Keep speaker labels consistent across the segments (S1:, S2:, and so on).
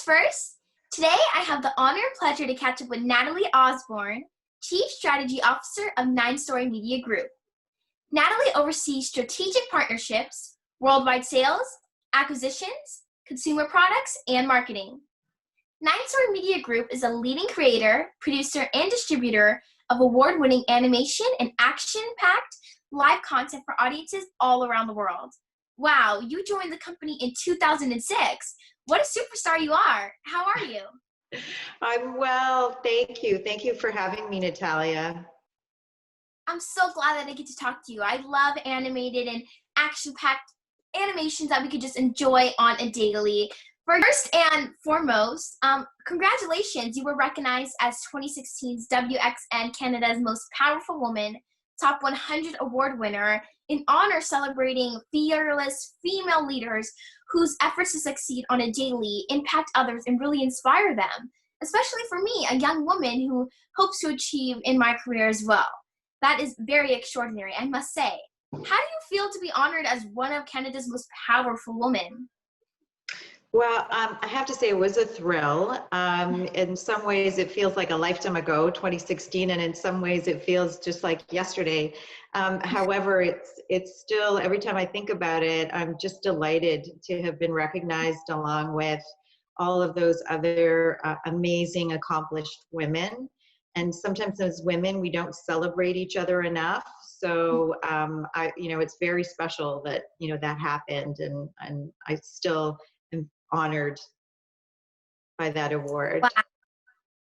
S1: What's first? Today, I have the honor and pleasure to catch up with Natalie Osborne, Chief Strategy Officer of 9-Story Media Group. Natalie oversees strategic partnerships, worldwide sales, acquisitions, consumer products, and marketing. 9-Story Media Group is a leading creator, producer, and distributor of award-winning animation and action-packed live content for audiences all around the world. Wow, you joined the company in 2006. What a superstar you are. How are you?
S2: I'm well, thank you. Thank you for having me, Natalia.
S1: I'm so glad that I get to talk to you. I love animated and action-packed animations that we could just enjoy on a daily. First and foremost, congratulations. You were recognized as 2016's WXN Canada's Most Powerful Woman Top 100 Award winner, in honor celebrating fearless female leaders whose efforts to succeed on a daily impact others and really inspire them, especially for me, a young woman who hopes to achieve in my career as well. That is very extraordinary, I must say. How do you feel to be honored as one of Canada's most powerful women?
S2: Well, I have to say it was a thrill. In some ways it feels like a lifetime ago, 2016, and in some ways it feels just like yesterday. However, it's still, every time I think about it, I'm just delighted to have been recognized along with all of those other amazing, accomplished women. And sometimes as women, we don't celebrate each other enough. So, it's very special that, that happened, and I still am honored by that award.
S1: Wow.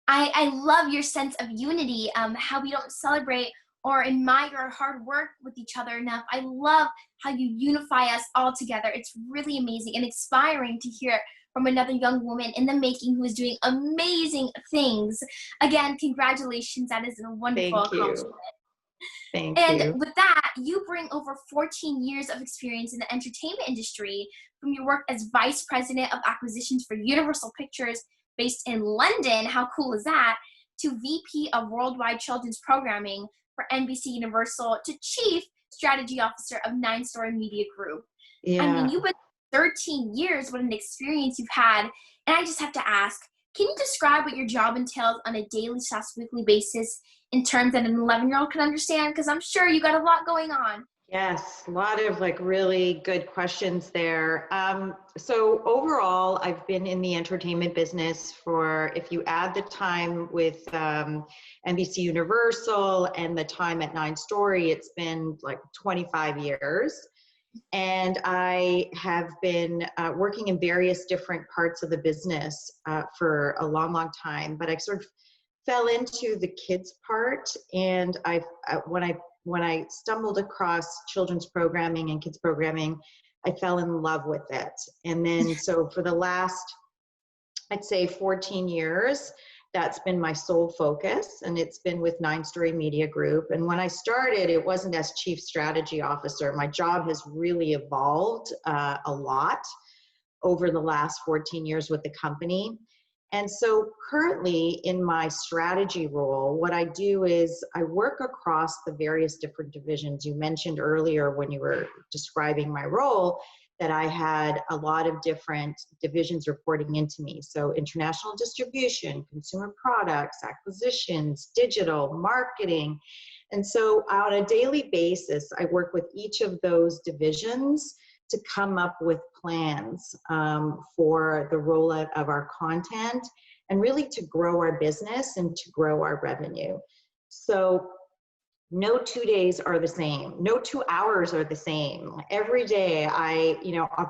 S1: I love your sense of unity, how we don't celebrate or admire our hard work with each other enough. I love how you unify us all together. It's really amazing and inspiring to hear from another young woman in the making who is doing amazing things. Again, congratulations. That is a wonderful accomplishment.
S2: Thank you.
S1: With that, you bring over 14 years of experience in the entertainment industry from your work as Vice President of Acquisitions for Universal Pictures based in London, how cool is that, to VP of Worldwide Children's Programming for NBC Universal, to Chief Strategy Officer of 9-Story Media Group.
S2: Yeah.
S1: I mean, you've been 13 years, what an experience you've had. And I just have to ask, can you describe what your job entails on a daily/weekly basis in terms that an 11-year-old can understand? Because I'm sure you got a lot going on.
S2: Yes, a lot of really good questions there. So overall, I've been in the entertainment business for, if you add the time with NBC Universal and the time at 9-Story, it's been like 25 years. And I have been working in various different parts of the business for a long, long time, but I sort of fell into the kids part, and when I stumbled across children's programming and kids programming, I fell in love with it. And then so for the last, I'd say 14 years, that's been my sole focus, and it's been with 9-Story Media Group. And when I started, it wasn't as Chief Strategy Officer. My job has really evolved a lot over the last 14 years with the company. And so currently in my strategy role, what I do is I work across the various different divisions. You mentioned earlier when you were describing my role that I had a lot of different divisions reporting into me. So international distribution, consumer products, acquisitions, digital, marketing. And so on a daily basis, I work with each of those divisions to come up with plans for the rollout of our content and really to grow our business and to grow our revenue. So no 2 days are the same. No 2 hours are the same. Every day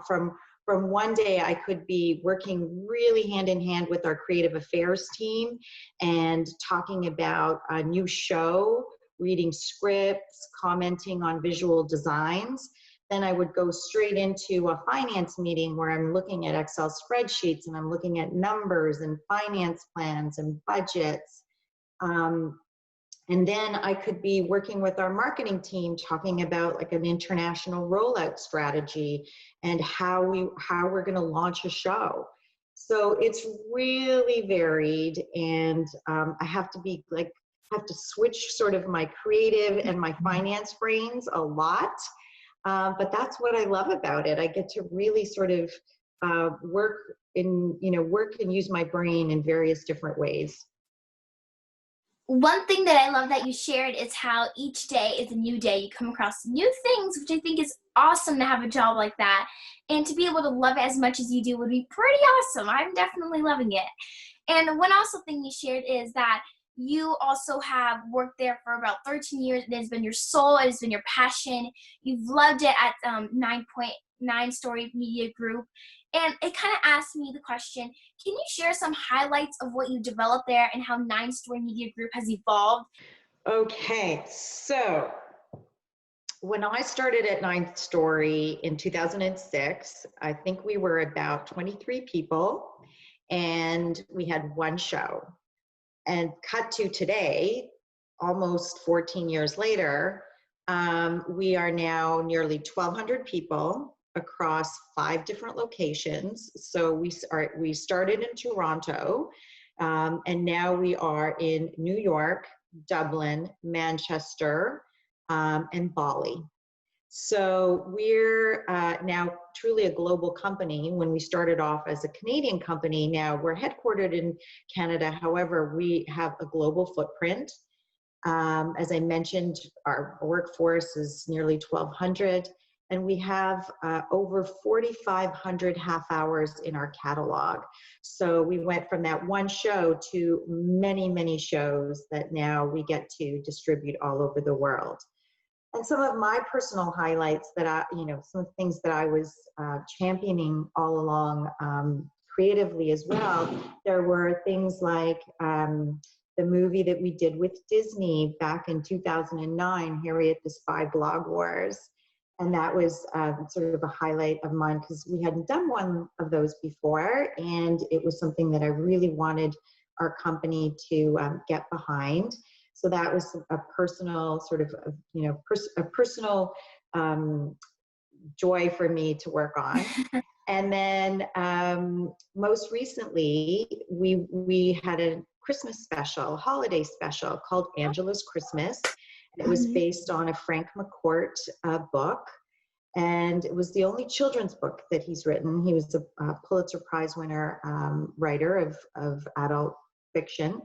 S2: from one day I could be working really hand in hand with our creative affairs team and talking about a new show, reading scripts, commenting on visual designs. Then I would go straight into a finance meeting where I'm looking at Excel spreadsheets and I'm looking at numbers and finance plans and budgets. And then I could be working with our marketing team talking about like an international rollout strategy and how we're going to launch a show. So it's really varied, and I have to switch sort of my creative and my finance brains a lot. But that's what I love about it. I get to really sort of work and use my brain in various different ways.
S1: One thing that I love that you shared is how each day is a new day. You come across new things, which I think is awesome to have a job like that. And to be able to love it as much as you do would be pretty awesome. I'm definitely loving it. And one also thing you shared is that you also have worked there for about 13 years. It has been your soul. It has been your passion. You've loved it at 9.9 Story Media Group. And it kind of asked me the question, can you share some highlights of what you developed there and how 9 Story Media Group has evolved?
S2: Okay, so when I started at 9 Story in 2006, I think we were about 23 people and we had one show. And cut to today, almost 14 years later, we are now nearly 1,200 people across 5 different locations. So we started in Toronto, and now we are in New York, Dublin, Manchester, and Bali. So we're now truly a global company. When we started off as a Canadian company, now we're headquartered in Canada. However, we have a global footprint. As I mentioned, our workforce is nearly 1,200, and we have over 4,500 half hours in our catalog. So we went from that one show to many, many shows that now we get to distribute all over the world. And some of my personal highlights that some of the things that I was championing all along creatively as well, there were things like the movie that we did with Disney back in 2009, Harriet the Spy Blog Wars. And that was sort of a highlight of mine because we hadn't done one of those before. And it was something that I really wanted our company to get behind. So that was a personal sort of, a personal joy for me to work on. And then most recently, we had a Christmas special, holiday special called Angela's Christmas. It was based on a Frank McCourt book. And it was the only children's book that he's written. He was a Pulitzer Prize winner writer of adult fiction.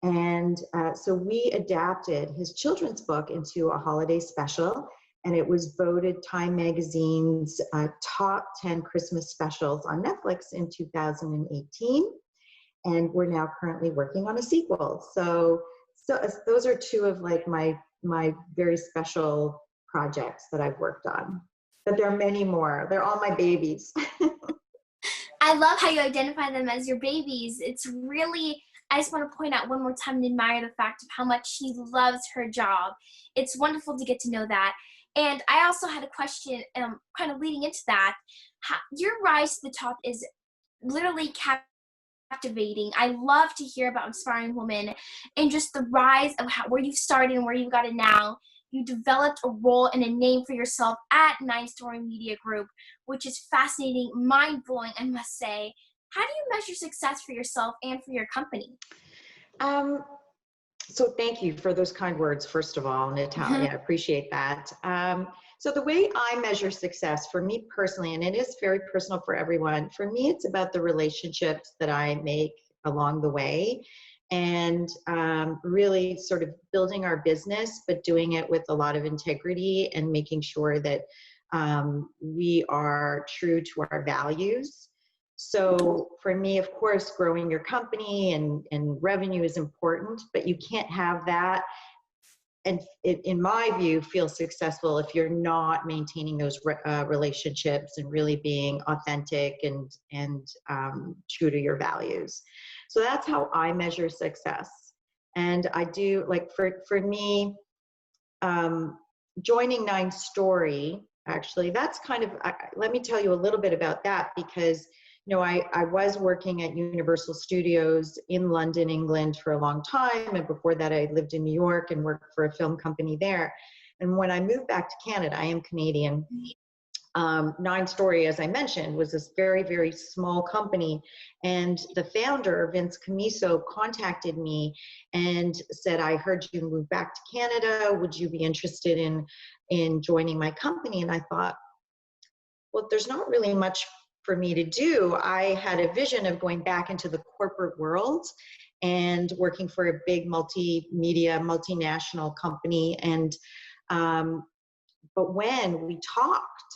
S2: And so we adapted his children's book into a holiday special, and it was voted Time Magazine's top 10 Christmas specials on Netflix in 2018. And we're now currently working on a sequel. So those are two of like my very special projects that I've worked on. But there are many more. They're all my babies.
S1: I love how you identify them as your babies. It's really, I just want to point out one more time and admire the fact of how much she loves her job. It's wonderful to get to know that. And I also had a question kind of leading into that. Your rise to the top is literally captivating. I love to hear about inspiring women and just the rise of where you've started and where you've got it now. You developed a role and a name for yourself at 9 Story Media Group, which is fascinating, mind-blowing, I must say. How do you measure success for yourself and for your company?
S2: So thank you for those kind words, first of all, Natalia. I appreciate that. So the way I measure success for me personally, and it is very personal for everyone, for me, it's about the relationships that I make along the way. And really sort of building our business, but doing it with a lot of integrity and making sure that we are true to our values. So for me, of course, growing your company and revenue is important, but you can't have that and in my view, feel successful if you're not maintaining those relationships and really being authentic and true to your values. So that's how I measure success. And I do, like, for me, joining 9 Story, actually, that's kind of, let me tell you a little bit about that, because you know, I was working at Universal Studios in London, England for a long time. And before that, I lived in New York and worked for a film company there. And when I moved back to Canada, I am Canadian. 9 Story, as I mentioned, was this very, very small company. And the founder, Vince Camiso, contacted me and said, I heard you moved back to Canada. Would you be interested in joining my company? And I thought, well, there's not really much for me to do, I had a vision of going back into the corporate world and working for a big multimedia, multinational company. And, but when we talked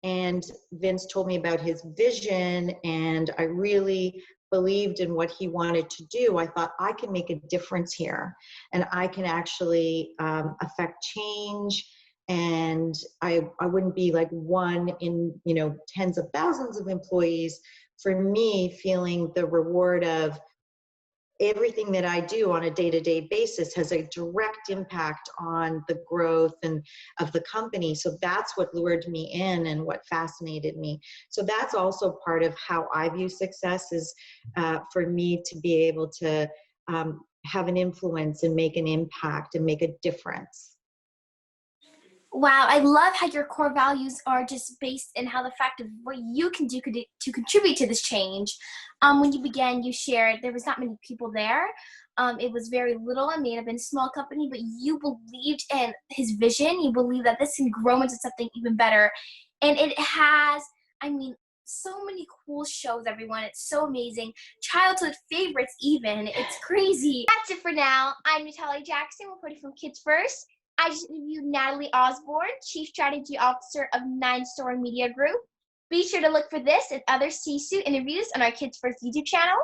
S2: and Vince told me about his vision and I really believed in what he wanted to do, I thought I can make a difference here and I can actually affect change. And I wouldn't be like one in, you know, tens of thousands of employees. For me, feeling the reward of everything that I do on a day-to-day basis has a direct impact on the growth and of the company. So that's what lured me in and what fascinated me. So that's also part of how I view success is for me to be able to have an influence and make an impact and make a difference.
S1: Wow, I love how your core values are just based in how the fact of what you can do to contribute to this change. When you began, you shared there was not many people there. It was very little. It may have been a small company, but you believed in his vision. You believe that this can grow into something even better. And it has, I mean, so many cool shows, everyone. It's so amazing. Childhood favorites even. It's crazy. That's it for now. I'm Natalia Jackson, reporting from Kids First. I just interviewed Natalie Osborne, Chief Strategy Officer of 9 Story Media Group. Be sure to look for this and other C-suite interviews on our Kids First YouTube channel,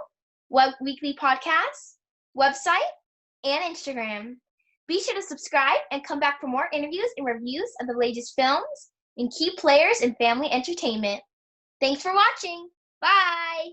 S1: weekly podcasts, website, and Instagram. Be sure to subscribe and come back for more interviews and reviews of the latest films and key players in family entertainment. Thanks for watching. Bye.